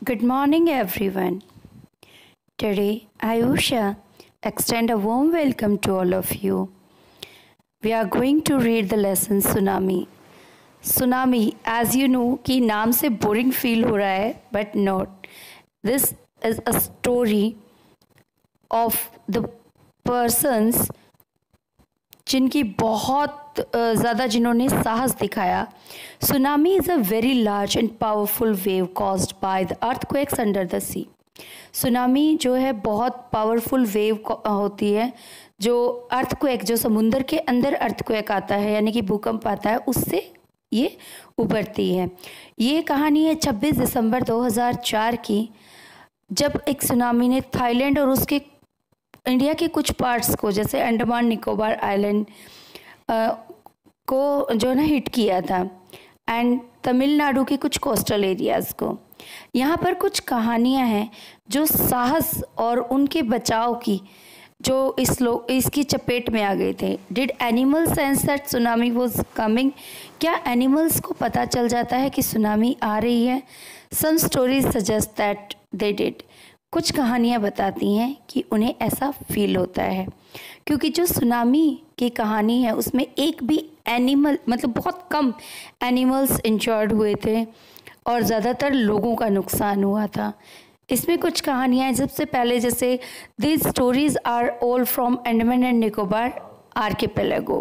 Good morning, everyone. Today, Ayusha extend a warm welcome to all of you. We are going to read the lesson Tsunami. Tsunami, as you know, कि नाम से boring feel हो रहा है, but not. This is a story of the persons जिनकी बहुत ज़्यादा जिन्होंने साहस दिखाया. Tsunami is a very large and powerful wave caused by the earthquakes under the sea. Tsunami जो है बहुत पावरफुल वेव होती है जो अर्थक्वेक जो समुंदर के अंदर अर्थक्वेक आता है यानी कि भूकंप आता है उससे ये उभरती है. ये कहानी है 26 दिसंबर 2004 की जब एक सुनामी ने थाईलैंड और उसके इंडिया के कुछ पार्ट्स को जैसे अंडमान निकोबार आइलैंड को जो ना हिट किया था एंड तमिलनाडु के कुछ कोस्टल एरियाज़ को. यहाँ पर कुछ कहानियाँ हैं जो साहस और उनके बचाव की जो इसकी चपेट में आ गए थे. Did animal sense that tsunami was coming? क्या एनिमल्स को पता चल जाता है कि सुनामी आ रही है? Some stories suggest that they did. कुछ कहानियाँ बताती हैं कि उन्हें ऐसा फील होता है क्योंकि जो सुनामी की कहानी है उसमें एक भी एनिमल मतलब बहुत कम एनिमल्स इंजर्ड हुए थे और ज़्यादातर लोगों का नुकसान हुआ था. इसमें कुछ कहानियाँ सबसे पहले जैसे these stories are all from Andaman and Nicobar archipelago.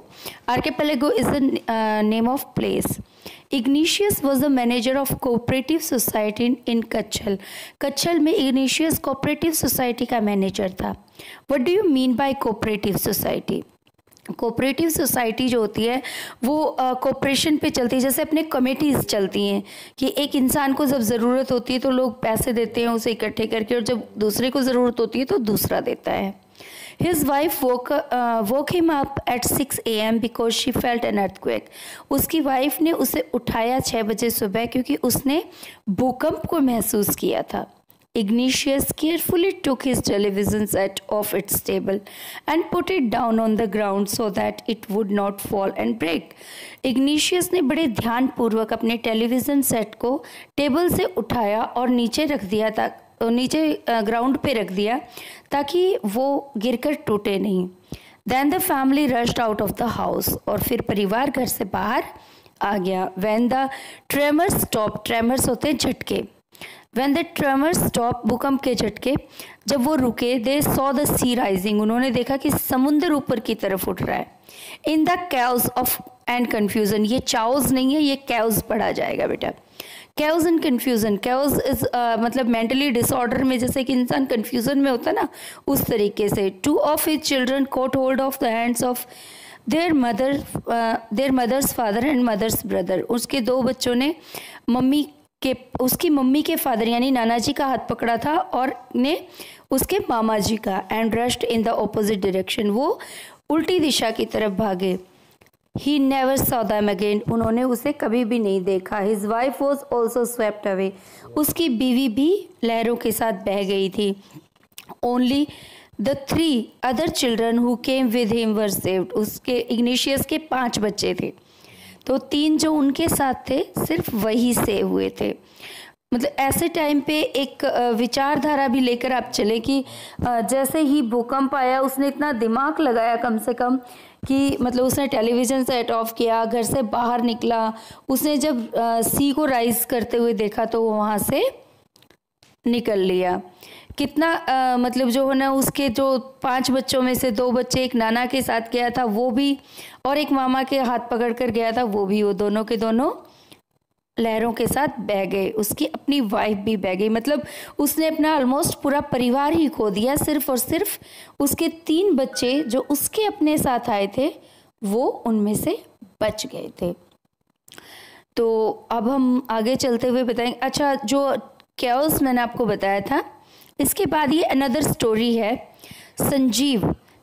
Archipelago is the name of place. Ignatius was the manager of cooperative society in Kachal. Kachal में Ignatius cooperative society का manager था. What do you mean by cooperative society? Cooperative society जो होती है वो cooperation पे चलती है. जैसे अपने कमेटीज़ चलती हैं कि एक इंसान को जब ज़रूरत होती है तो लोग पैसे देते हैं उसे इकट्ठे करके और जब दूसरे को ज़रूरत होती है तो दूसरा देता है. His wife woke him up at 6 a.m. because she felt an earthquake. उसकी वाइफ ने उसे उठाया 6 बजे सुबह क्योंकि उसने भूकंप को महसूस किया था. Ignatius carefully took his television set off its table and put it down on the ground so that it would not fall and break. Ignatius ने बड़े ध्यानपूर्वक अपने टेलीविज़न सेट को टेबल से उठाया और नीचे रख दिया था नीचे ग्राउंड पे रख दिया ताकि वो गिरकर टूटे नहीं. Then the family rushed out of the house और फिर परिवार घर से बाहर आ गया. When the tremors stopped, tremors होते हैं झटके. When the tremors stopped, भूकंप के झटके जब वो रुके, they saw the sea rising. उन्होंने देखा कि समुंदर ऊपर की तरफ उठ रहा है. In the chaos of and confusion, ये chaos नहीं है, ये chaos पढ़ा जाएगा बेटा. chaos and confusion. chaos is मतलब मेंटली डिसऑर्डर में जैसे कि इंसान कन्फ्यूजन में होता है ना उस तरीके से. 2 of his children caught hold of the hands of their mother's father and mother's brother. उसके 2 बच्चों ने उसकी मम्मी के फादर यानी नाना जी का हाथ पकड़ा था और ने उसके मामा जी का. And rushed in the opposite direction. वो उल्टी दिशा की तरफ भागे. He never saw them again. उन्होंने उसे कभी भी नहीं देखा. His wife was also swept away. उसकी बीवी भी लहरों के साथ बह गई थी. Only the 3 other children who came with him were saved. उसके इग्निशियस के 5 बच्चे थे तो 3 जो उनके साथ थे सिर्फ वही सेव हुए थे. मतलब ऐसे टाइम पे एक विचारधारा भी लेकर आप चले कि जैसे ही भूकंप आया उसने इतना दिमाग लगाया कम से कम कि मतलब उसने टेलीविज़न सेट ऑफ किया, घर से बाहर निकला. उसने जब सी को राइज करते हुए देखा तो वो वहाँ से निकल लिया. कितना मतलब जो है ना उसके जो 5 बच्चों में से 2 बच्चे एक नाना के साथ गया था वो भी और एक मामा के हाथ पकड़ कर गया था वो भी. वो दोनों के दोनों लहरों के साथ बह गए. उसकी अपनी वाइफ भी बह गई. मतलब उसने अपना ऑलमोस्ट पूरा परिवार ही खो दिया. सिर्फ और सिर्फ उसके 3 बच्चे जो उसके अपने साथ आए थे वो उनमें से बच गए थे. तो अब हम आगे चलते हुए बताएंगे. अच्छा जो कैओस मैंने आपको बताया था इसके बाद ये अनदर स्टोरी है.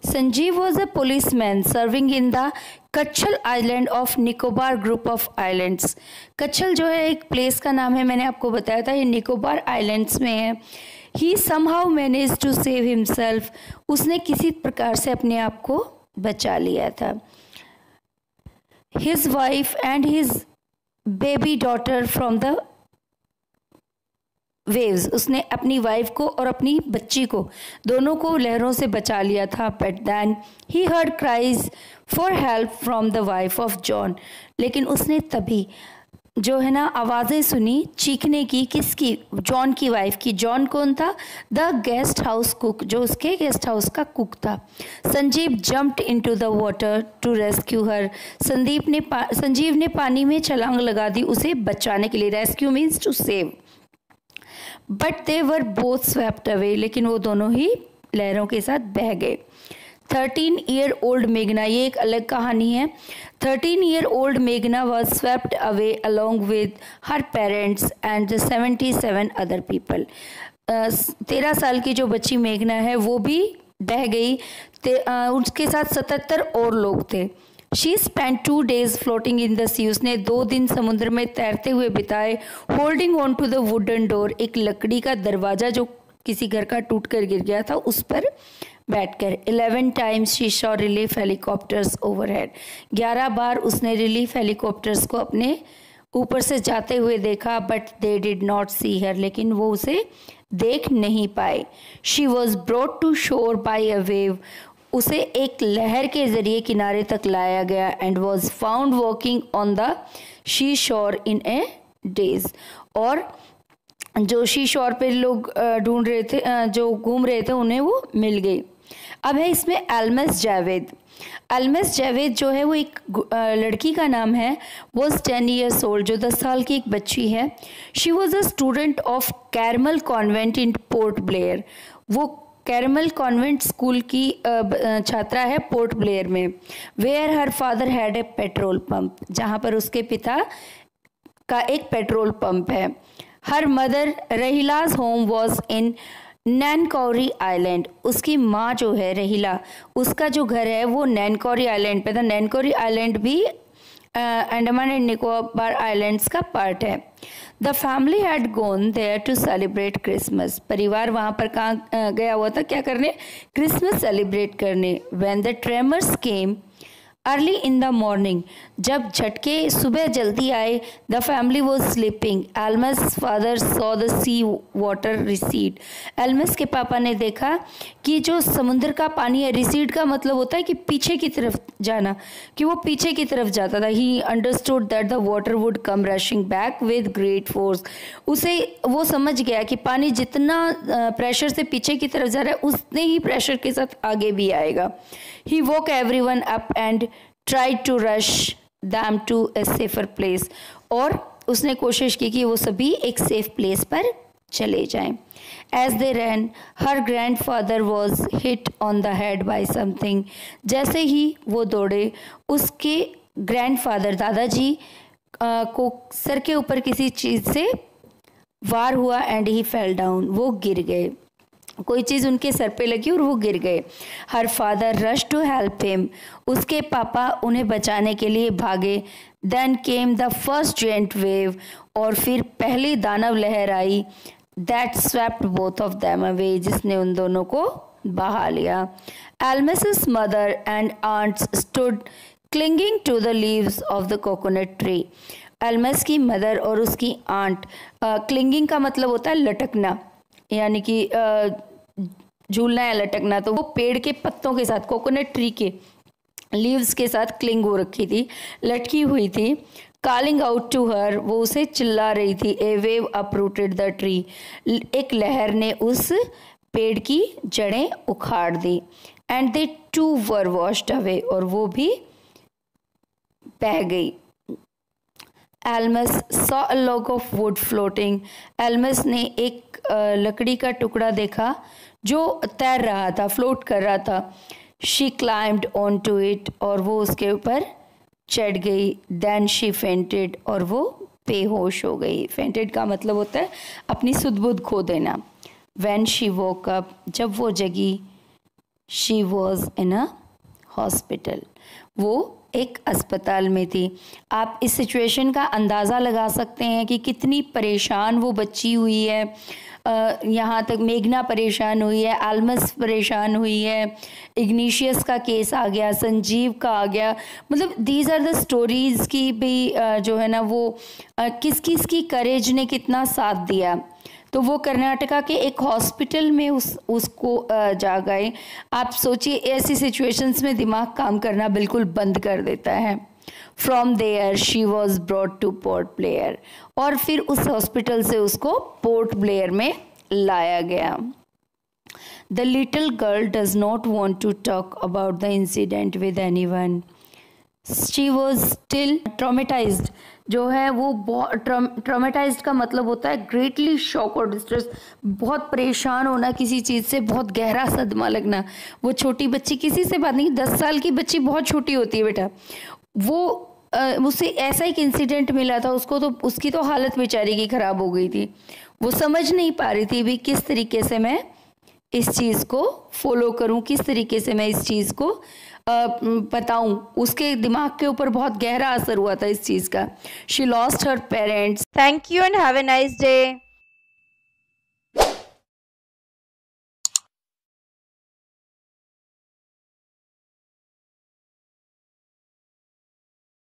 Sanjeev was a policeman serving in the Kachal island of Nicobar group of islands. Kachal जो है एक प्लेस का नाम है, मैंने आपको बताया था ये निकोबार आइलैंड्स में है. He somehow manage to save himself. उसने किसी प्रकार से अपने आप को बचा लिया था. His wife and his baby daughter from the waves, उसने अपनी वाइफ को और अपनी बच्ची को दोनों को लहरों से बचा लिया था। But then he heard cries for help from the wife of John, लेकिन उसने तभी जो है ना आवाज़ें सुनी चीखने की, किसकी? जॉन की वाइफ की। जॉन कौन था? द गेस्ट हाउस कुक, जो उसके गेस्ट हाउस का कुक था। Sanjeev jumped into the water to rescue her, Sanjeev ने पानी में छलांग लगा दी उसे बचाने के लिए। Rescue means to save. But they were both swept away, लेकिन वो दोनों ही लहरों के साथ बह गए। 13-year-old मेघना, ये एक अलग कहानी है। 13-year-old मेघना was swept away along with her parents and 77 other people. 13 साल की जो बच्ची मेघना है वो भी बह गई, उसके साथ 77 और लोग थे। She spend 2 days floating in the sea, उसने 2 दिन समुद्र में तैरते हुए बिताए। Holding on to the wooden door, एक लकड़ी का दरवाज़ा जो किसी घर का टूट कर गिर गया था उस पर बैठकर। 11 times she saw relief helicopters overhead, 11 बार उसने रिलीफ हेलीकॉप्टर्स को अपने ऊपर से जाते हुए देखा। बट दे डिड नॉट सी हर, लेकिन वो उसे देख नहीं पाए। शी वॉज ब्रॉट टू शोर बाई अ वेव, उसे एक लहर के ज़रिए किनारे तक लाया गया। And was found walking on the she शोर इन ए डेज, और जो शी शोर पे लोग ढूंढ रहे थे, जो घूम रहे थे, उन्हें वो मिल गई। अब है इसमें एल्मस जावेद। एल्मस जावेद जो है वो एक लड़की का नाम है। वो 10 years old, जो 10 साल की एक बच्ची है। She was a student of Carmel convent in Port Blair, वो कैरमल कॉन्वेंट स्कूल की छात्रा है पोर्ट ब्लेयर में। Where her father had a petrol pump, जहाँ पर उसके पिता का एक पेट्रोल पंप है। Her mother Rahila's home was in Nancowry island, उसकी माँ जो है रहीला, उसका जो घर है वो नैनकौरी आइलैंड पे था। नैनकौरी आइलैंड भी अंडमान एंड निकोबार आइलैंड्स का पार्ट है। The family had gone there to celebrate Christmas, परिवार वहाँ पर कहाँ गया हुआ था, क्या करने? क्रिसमस सेलिब्रेट करने। When the tremors came early in the morning, जब झटके सुबह जल्दी आए, the family was sleeping. Almas father saw the sea water recede, Almas के पापा ने देखा कि जो समुद्र का पानी है, रिसीड का मतलब होता है कि पीछे की तरफ जाना, कि वो पीछे की तरफ जाता था। He understood that the water would come rushing back with great force, उसे वो समझ गया कि पानी जितना प्रेशर से पीछे की तरफ जा रहा है उतने ही प्रेशर के साथ आगे भी आएगा। He woke everyone up and tried to rush them to a safer place, और उसने कोशिश की कि वो सभी एक सेफ प्लेस पर चले जाएं। As they ran, her grandfather was hit on the head by something, जैसे ही वो दौड़े उसके ग्रैंडफादर दादाजी को सर के ऊपर किसी चीज़ से वार हुआ। एंड ही फेल डाउन, वो गिर गए, कोई चीज़ उनके सर पे लगी और वो गिर गए। Her father rush to help him, उसके पापा उन्हें बचाने के लिए भागे। Then came the first giant wave, और फिर पहली दानव लहर आई। That swept both of them away, जिसने उन दोनों को बहा लिया। Almas's mother and aunts stood clinging to the leaves of the coconut tree, Almas की मदर और उसकी आंट, क्लिंगिंग का मतलब होता है लटकना, यानी कि झूलना या लटकना, तो वो पेड़ के पत्तों के साथ, कोकोनट ट्री के लीव्स के साथ क्लिंग हो रखी थी, लटकी हुई थी। कॉलिंग आउट टू हर, वो उसे चिल्ला रही थी। A wave uprooted the tree, एक लहर ने उस पेड़ की जड़ें उखाड़ दी। And they too were washed away, और वो भी बह गई। Almas saw a log of wood floating, Almas ने एक लकड़ी का टुकड़ा देखा जो तैर रहा था, फ्लोट कर रहा था। She climbed on to it, और वो उसके ऊपर चढ़ गई। देन शी फेंटेड, और वो बेहोश हो गई। फेंटेड का मतलब होता है अपनी सुध बुध खो देना। व्हेन शी वोक अप, जब वो जगी, she was in a hospital, वो एक अस्पताल में थी। आप इस सिचुएशन का अंदाज़ा लगा सकते हैं कि कितनी परेशान वो बच्ची हुई है। यहाँ तक मेघना परेशान हुई है, एल्मस परेशान हुई है, इग्निशियस का केस आ गया, संजीव का आ गया। मतलब दीज आर द स्टोरीज़ की भी जो है ना वो किस किस की करेज ने कितना साथ दिया। तो वो कर्नाटका के एक हॉस्पिटल में उसको जा गए। आप सोचिए ऐसी सिचुएशंस में दिमाग काम करना बिल्कुल बंद कर देता है। From there she was brought to Port Blair, और फिर उस हॉस्पिटल से उसको पोर्ट ब्लेयर में लाया गया। The little girl does not want to talk about the incident with any one. She was still traumatised, जो है वो ट्रामेटाइज्ड का मतलब होता है ग्रेटली शॉक और डिस्ट्रेस, बहुत परेशान होना किसी चीज़ से, बहुत गहरा सदमा लगना। वो छोटी बच्ची किसी से बात नहीं, 10 साल की बच्ची बहुत छोटी होती है बेटा, वो मुझसे ऐसा एक इंसिडेंट मिला था उसको, तो उसकी तो हालत बेचारी की ख़राब हो गई थी। वो समझ नहीं पा रही थी भी किस तरीके से मैं इस चीज़ को फॉलो करूं, किस तरीके से मैं इस चीज़ को बताऊं। उसके दिमाग के ऊपर बहुत गहरा असर हुआ था इस चीज़ का। She lost her parents. Thank you and have a nice day.